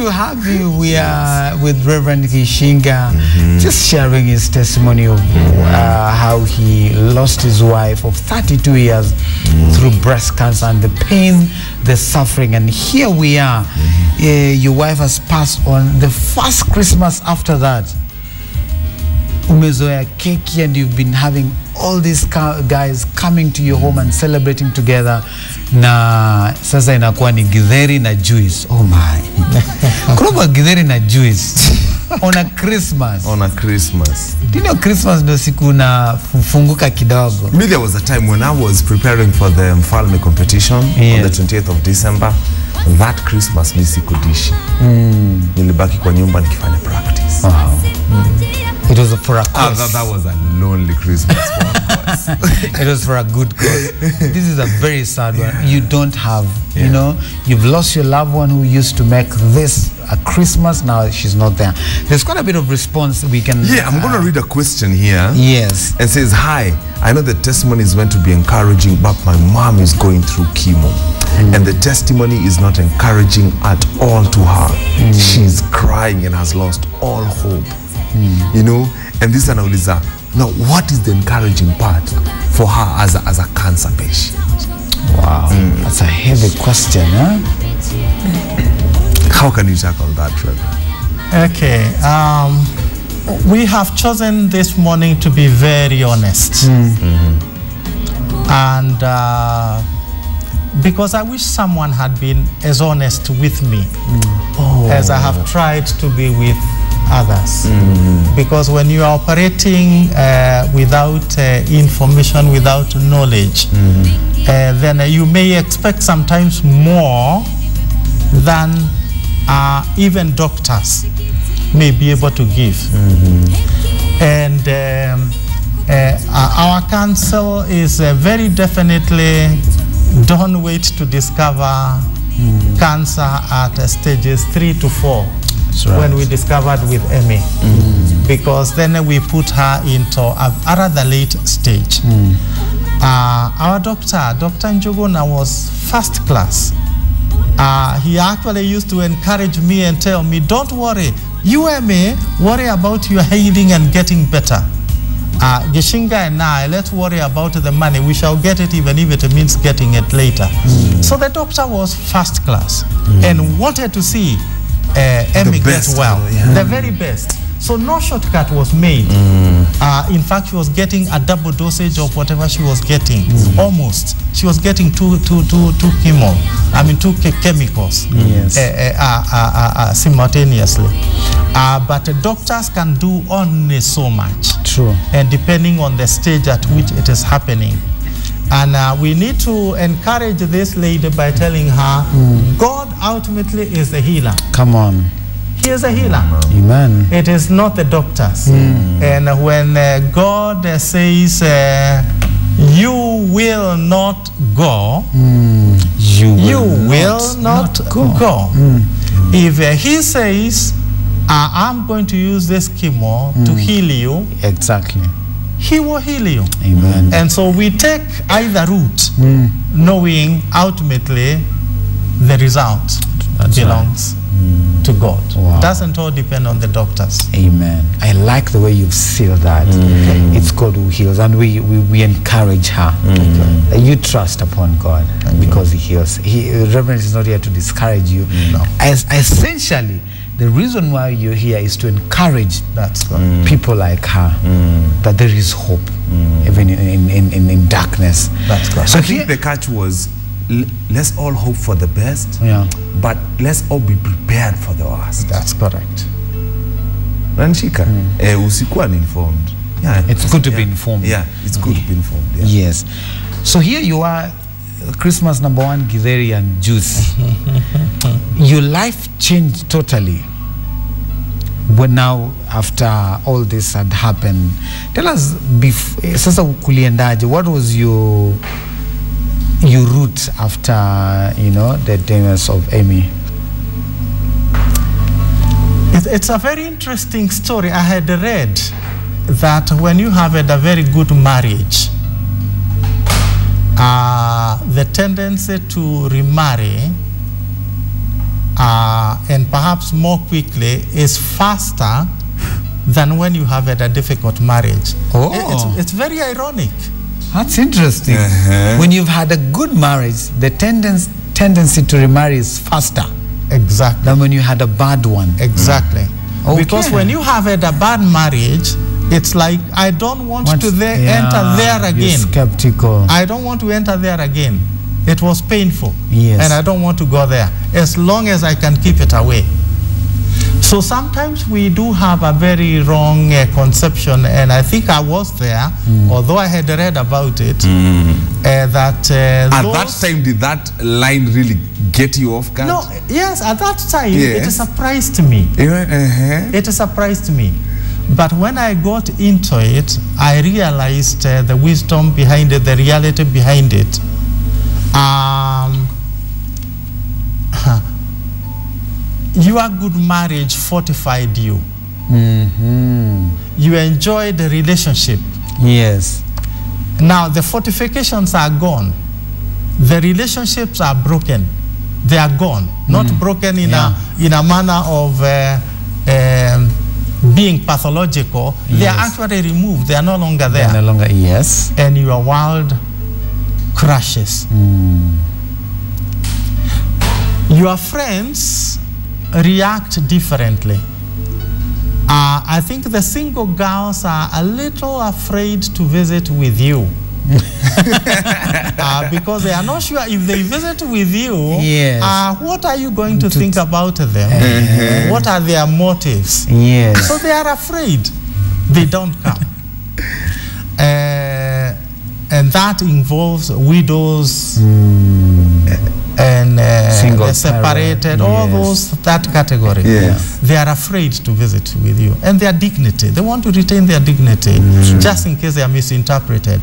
to have you. We are with Reverend Gishinga, just sharing his testimony of how he lost his wife of 32 years through breast cancer and the pain, the suffering. And here we are. Your wife has passed on. The first Christmas after that, umezoea keki, and you've been having all these guys coming to your home and celebrating together. Na sasa inakuwa ni githeri na juice. Oh my. Kuroba githeri na juice on a Christmas. On a Christmas. Do you know Christmas ndo siku na funguka kidogo? Me, there was a time when I was preparing for the Mfalme competition on the 20th of December. That Christmas mi sikudishi. Nilibaki kwa nyumba nikifanya practice. Wow. It was for a cause. That was a lonely Christmas for a cause. It was for a good cause. This is a very sad one. You don't have, you know, you've lost your loved one who used to make this a Christmas. Now she's not there. There's quite a bit of response we can... Yeah, I'm going to read a question here. Yes. It says, hi, I know the testimony is meant to be encouraging, but my mom is going through chemo. And the testimony is not encouraging at all to her. She's crying and has lost all hope. You know, and this anauliza, now what is the encouraging part for her as a cancer patient? Wow, that's a heavy question, huh? How can you tackle that, Trevor? Okay, we have chosen this morning to be very honest. And because I wish someone had been as honest with me as I have tried to be with others. Because when you are operating without information, without knowledge, then you may expect sometimes more than even doctors may be able to give. And our counsel is very definitely don't wait to discover cancer at stages 3 to 4. Right. When we discovered with Emmy, because then we put her into a rather late stage. Our doctor, Dr. Njuguna, was first class. He actually used to encourage me and tell me, don't worry, you Emmy, worry about your healing and getting better. Gishinga and I, let's worry about the money. We shall get it even if it means getting it later. So the doctor was first class and wanted to see Emmy gets well, the very best. So no shortcut was made. In fact, she was getting a double dosage of whatever she was getting, almost. She was getting two chemicals simultaneously. But doctors can do only so much. True. And depending on the stage at which it is happening. And we need to encourage this lady by telling her, God ultimately is the healer. Come on. He is a healer. Amen. It is not the doctors. And when God says, you will not go, you will not go. If he says, I'm going to use this chemo to heal you, exactly, he will heal you. Amen. And so we take either route, knowing ultimately the result belongs to God. Wow. Doesn't all depend on the doctors. Amen. I like the way you've sealed that. It's God who heals, and we encourage her. You trust upon God because He heals. Reverend is not here to discourage you. No. Essentially, the reason why you're here is to encourage people like her that there is hope, even in darkness. That's correct. So I think the catch was, let's all hope for the best, but let's all be prepared for the worst. That's correct. Ranchika, usikuwa informed. Yeah, it's good to be informed. Yeah, it's good to be informed. Yeah. Yes. So here you are, Christmas #1, githeri and juice. Your life changed totally. But now, after all this had happened, tell us, sasa kuliendaje, what was your route after, the demise of Emmy? It's a very interesting story. I had read that when you have had a very good marriage, the tendency to remarry and perhaps more quickly is faster than when you have had a difficult marriage. Oh. It's very ironic. That's interesting. When you've had a good marriage, the tendency to remarry is faster. Exactly. Than when you had a bad one. Exactly. Okay. Because when you have had a bad marriage, it's like, I don't want to enter there again. You're skeptical. I don't want to enter there again. It was painful. Yes. And I don't want to go there, as long as I can keep it away. So sometimes we do have a very wrong conception, and I think I was there, although I had read about it, that at that time, did that line really get you off guard? No, yes, at that time, it surprised me. It surprised me. But when I got into it, I realized the wisdom behind it, the reality behind it. Your good marriage fortified you. You enjoyed the relationship. Yes. Now the fortifications are gone. The relationships are broken. They are gone. Not broken in a manner of being pathological. They are actually removed. They are no longer there. They are no longer, yes. And your world crashes. Your friends react differently. I think the single girls are a little afraid to visit with you. Because they are not sure if they visit with you, what are you going to think about them? What are their motives? Yes. So they are afraid. They don't come. And that involves widows and the separated, all those, that category. They are afraid to visit with you. And their dignity, they want to retain their dignity, just in case they are misinterpreted.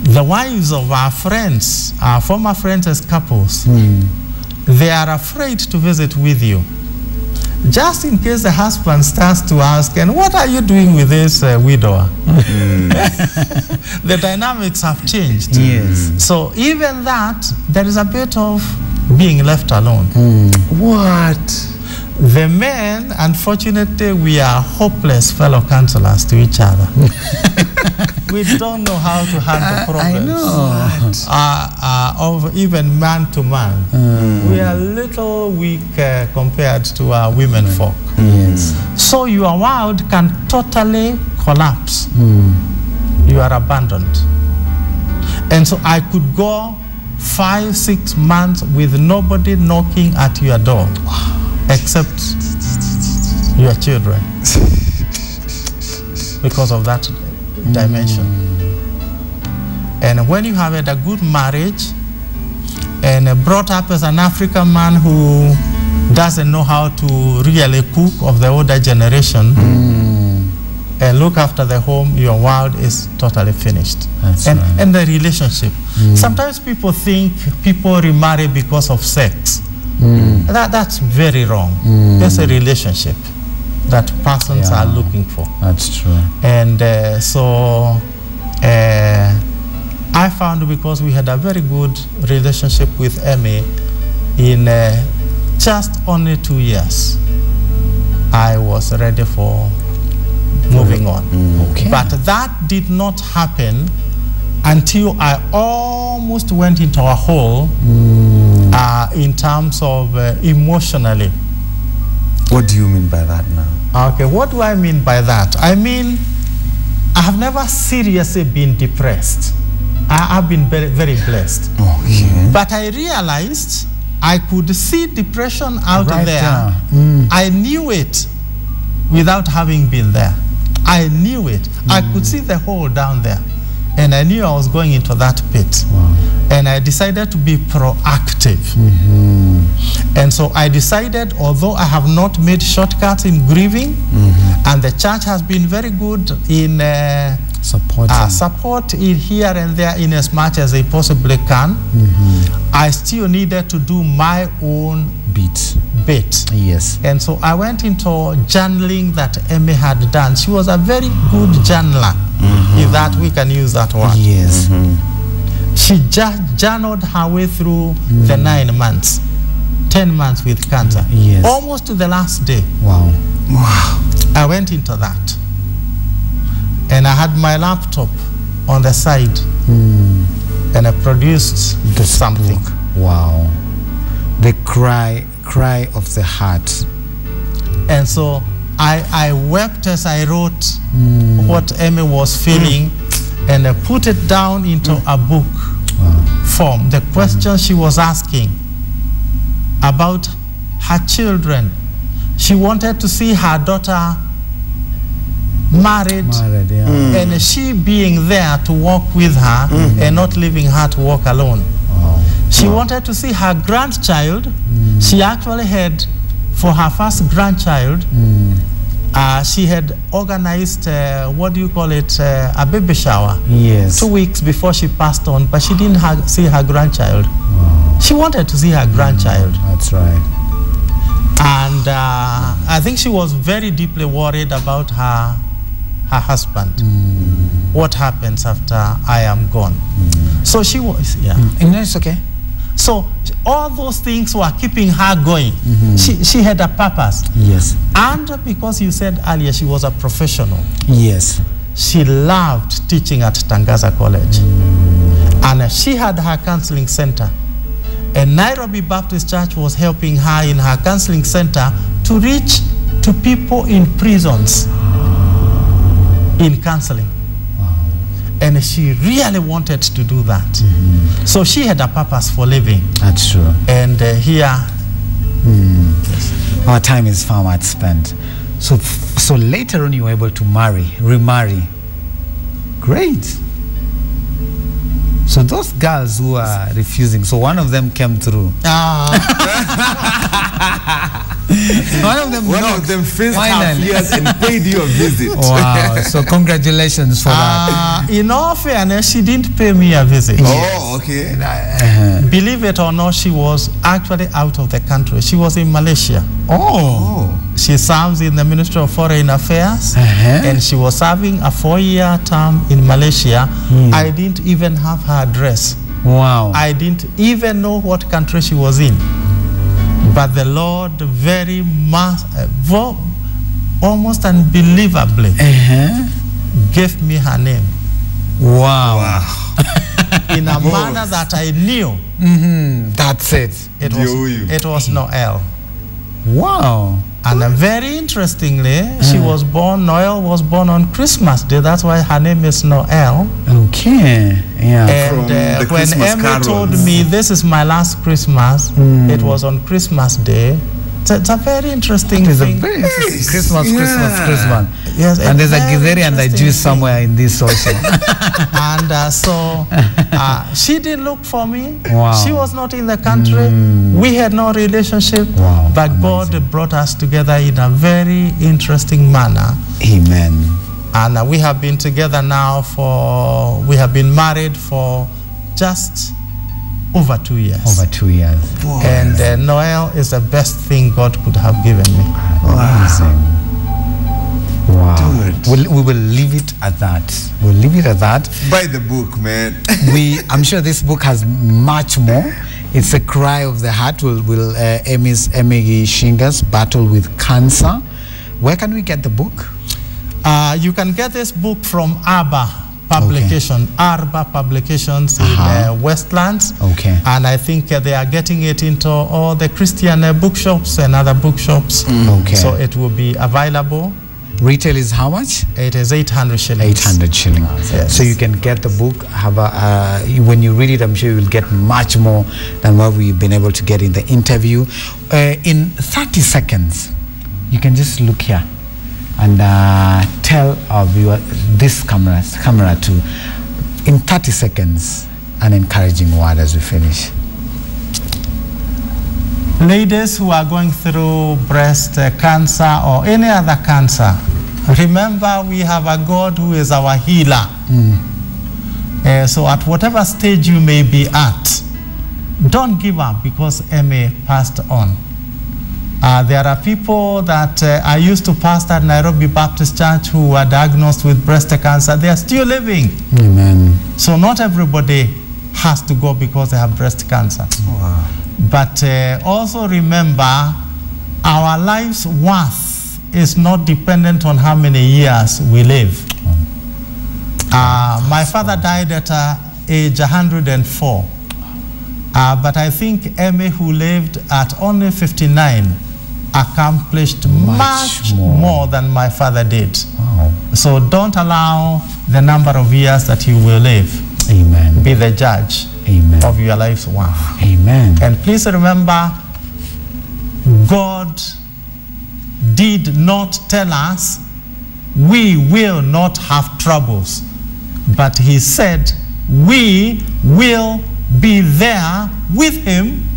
The wives of our friends, our former friends as couples, they are afraid to visit with you. Just in case the husband starts to ask, and what are you doing with this widower? The dynamics have changed. Yes. So even that, there is a bit of being left alone. What? The men, unfortunately, we are hopeless fellow counselors to each other. We don't know how to handle problems. Of even man to man. We are a little weak compared to our women folk. Yes. So your world can totally collapse. You are abandoned. And so I could go 5-6 months with nobody knocking at your door except your children because of that dimension. And when you have had a good marriage and brought up as an African man who doesn't know how to really cook of the older generation and look after the home, your world is totally finished. And the relationship. Sometimes people think people remarry because of sex. That's very wrong. It's a relationship that persons are looking for. That's true. And so I found, because we had a very good relationship with Emmy, in just only 2 years, I was ready for moving on. Okay. But that did not happen until I almost went into a hole in terms of emotionally. What do you mean by that now? Okay, what do I mean by that? I mean, I have never seriously been depressed. I've been very, very blessed. But I realized I could see depression out there. I knew it without having been there. I knew it. I could see the hole down there. And I knew I was going into that pit. And I decided to be proactive. And so I decided, although I have not made shortcuts in grieving, and the church has been very good in support in here and there in as much as they possibly can, I still needed to do my own bit. Yes. And so I went into journaling that Emmy had done. She was a very good journaler, if that we can use that word. She just journaled her way through the 9 months 10 months with cancer. Yes. Almost to the last day. Wow. I went into that. And I had my laptop on the side. And I produced something. Book. Wow. The cry of the heart. And so I wept as I wrote what Amy was feeling, and I put it down into a book form. The question she was asking about her children. She wanted to see her daughter married, and she being there to walk with her and not leaving her to walk alone. She wanted to see her grandchild. She actually had, for her first grandchild, she had organized, what do you call it, a baby shower. Yes. 2 weeks before she passed on, but she didn't see her grandchild. She wanted to see her grandchild. That's right. And I think she was very deeply worried about her husband. What happens after I am gone? So she was, No, it's okay. So all those things were keeping her going. She had a purpose. Yes. And because you said earlier she was a professional. Yes. She loved teaching at Tangaza College. And she had her counseling center. And Nairobi Baptist Church was helping her in her counseling center to reach to people in prisons in counseling. And she really wanted to do that. So she had a purpose for living. That's true. And here, our time is far much spent. So later on you were able to remarry. Great. So those girls who are refusing, so one of them came through. One of them faced her fears and paid you a visit. Wow, so congratulations for that. In all fairness, she didn't pay me a visit. Oh, okay. Believe it or not, she was actually out of the country. She was in Malaysia. Oh. She serves in the Ministry of Foreign Affairs, and she was serving a 4-year term in Malaysia. I didn't even have her address. Wow. I didn't even know what country she was in. But the Lord very much, almost unbelievably, gave me her name. Wow. In a manner that I knew. That's it. It was Noel. Wow. And very interestingly, Noel was born on Christmas Day. That's why her name is Noel. Okay. Yeah. And when Emmy told me this is my last Christmas, it was on Christmas Day. It's a very interesting thing. Christmas. Yes, and there's a Githeri and a Jew somewhere in this also. And so she didn't look for me. Wow. She was not in the country. We had no relationship. Wow. But amazing. God brought us together in a very interesting manner. Amen. And we have been together now we have been married for just over 2 years. Over 2 years. Wow. And Noel is the best thing God could have given me. Amazing. Wow. Dude. We will leave it at that. We'll leave it at that. Buy the book, man. I'm sure this book has much more. It's a cry of the heart. Amy Gishinga's Battle with Cancer. Where can we get the book? You can get this book from Arba Publication, Arba Publications in Westlands. Okay. And I think they are getting it into all the Christian bookshops and other bookshops. Okay. So it will be available. Retail is how much? It is 800 shillings. 800 shillings. Yes. So you can get the book. When you read it, I'm sure you will get much more than what we've been able to get in the interview. In 30 seconds, you can just look here and tell our viewer, this camera too, in 30 seconds, an encouraging word as we finish. Ladies who are going through breast cancer or any other cancer, remember we have a God who is our healer. So at whatever stage you may be at, don't give up because Amy passed on. There are people that I used to pastor at Nairobi Baptist Church who were diagnosed with breast cancer. They are still living. Amen. So not everybody has to go because they have breast cancer. Wow. But also remember, our life's worth is not dependent on how many years we live. My father died at age 104. But I think Emmy, who lived at only 59, accomplished much more than my father did. Wow. So don't allow the number of years that you will live be the judge of your life's worth. Amen. And please remember, God did not tell us we will not have troubles, but he said we will be there with him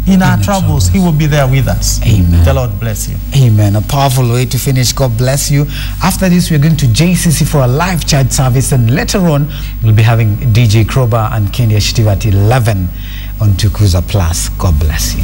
in our troubles. He will be there with us. Amen. The Lord bless you. Amen. A powerful way to finish. God bless you. After this, we're going to JCC for a live church service, and later on, we'll be having DJ Kroba and Kendi Ashtiva at 11 on Tukuza Plus. God bless you.